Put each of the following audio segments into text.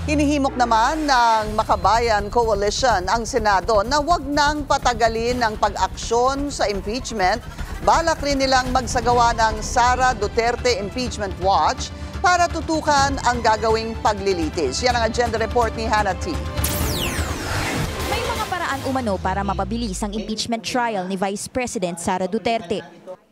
Hinihimok naman ng Makabayan Coalition ang Senado na wag nang patagalin ang pag-aksyon sa impeachment. Balak rin nilang magsagawa ng Sara Duterte Impeachment Watch para tutukan ang gagawing paglilitis. Yan ang agenda report ni Hannah T. May mga paraan umano para mapabilis ang impeachment trial ni Vice President Sara Duterte.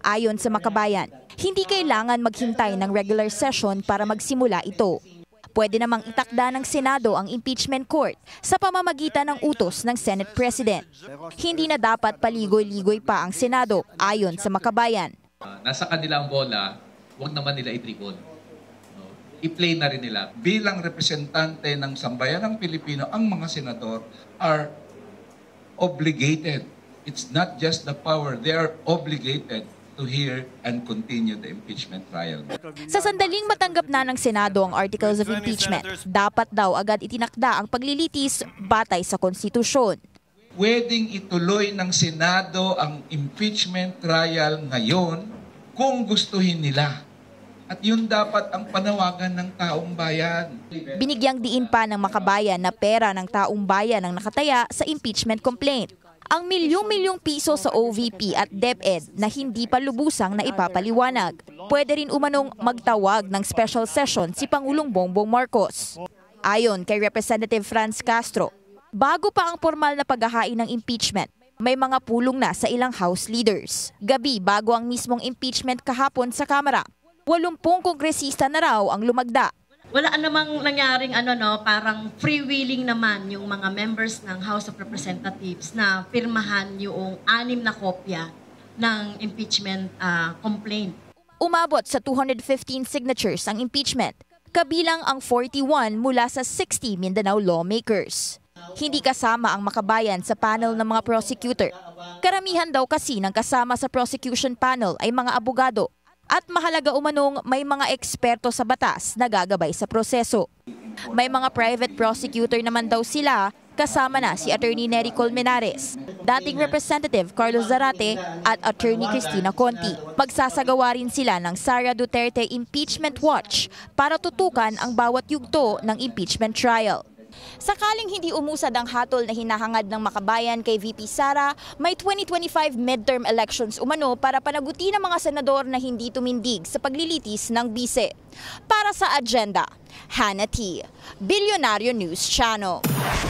Ayon sa Makabayan, hindi kailangan maghintay ng regular session para magsimula ito. Pwede namang itakda ng Senado ang impeachment court sa pamamagitan ng utos ng Senate President. Hindi na dapat paligoy-ligoy pa ang Senado ayon sa Makabayan. Nasa kanila ang bola, huwag naman nila i-dribble. I-play na rin nila. Bilang representante ng sambayanang Pilipino, ang mga senador are obligated. It's not just the power, they are obligated to hear and continue the impeachment trial. Sa sandaling matanggap na ng Senado ang Articles of Impeachment, dapat daw agad itinakda ang paglilitis batay sa konstitusyon. Pwedeng ituloy ng Senado ang impeachment trial ngayon kung gustuhin nila. At yun dapat ang panawagan ng taong bayan. Binigyang diin pa ng Makabayan na pera ng taong bayan ang nakataya sa impeachment complaint. Ang milyong-milyong piso sa OVP at DepEd na hindi pa lubusang na ipapaliwanag. Pwede rin umanong magtawag ng special session si Pangulong Bongbong Marcos. Ayon kay Representative Franz Castro, bago pa ang formal na paghahain ng impeachment, may mga pulong na sa ilang House leaders. Gabi bago ang mismong impeachment kahapon sa Kamara, 80 kongresista na raw ang lumagda. Wala namang nangyaring parang freewheeling naman yung mga members ng House of Representatives na pirmahan yung 6 na kopya ng impeachment complaint. Umabot sa 215 signatures ang impeachment, kabilang ang 41 mula sa 60 Mindanao lawmakers. Hindi kasama ang Makabayan sa panel ng mga prosecutor. Karamihan daw kasi ng kasama sa prosecution panel ay mga abogado. At mahalaga umanong may mga eksperto sa batas na gagabay sa proseso. May mga private prosecutor naman daw sila, kasama na si Attorney Nery Colmenares, dating Representative Carlos Zarate at Attorney Cristina Conti. Magsasagawa rin sila ng Sara Duterte Impeachment Watch para tutukan ang bawat yugto ng impeachment trial. Sakaling hindi umusad ang hatol na hinahangad ng Makabayan kay VP Sara, may 2025 midterm elections umano para panagutin ang mga senador na hindi tumindig sa paglilitis ng bise. Para sa agenda, Hannah T, Bilyonaryo News Channel.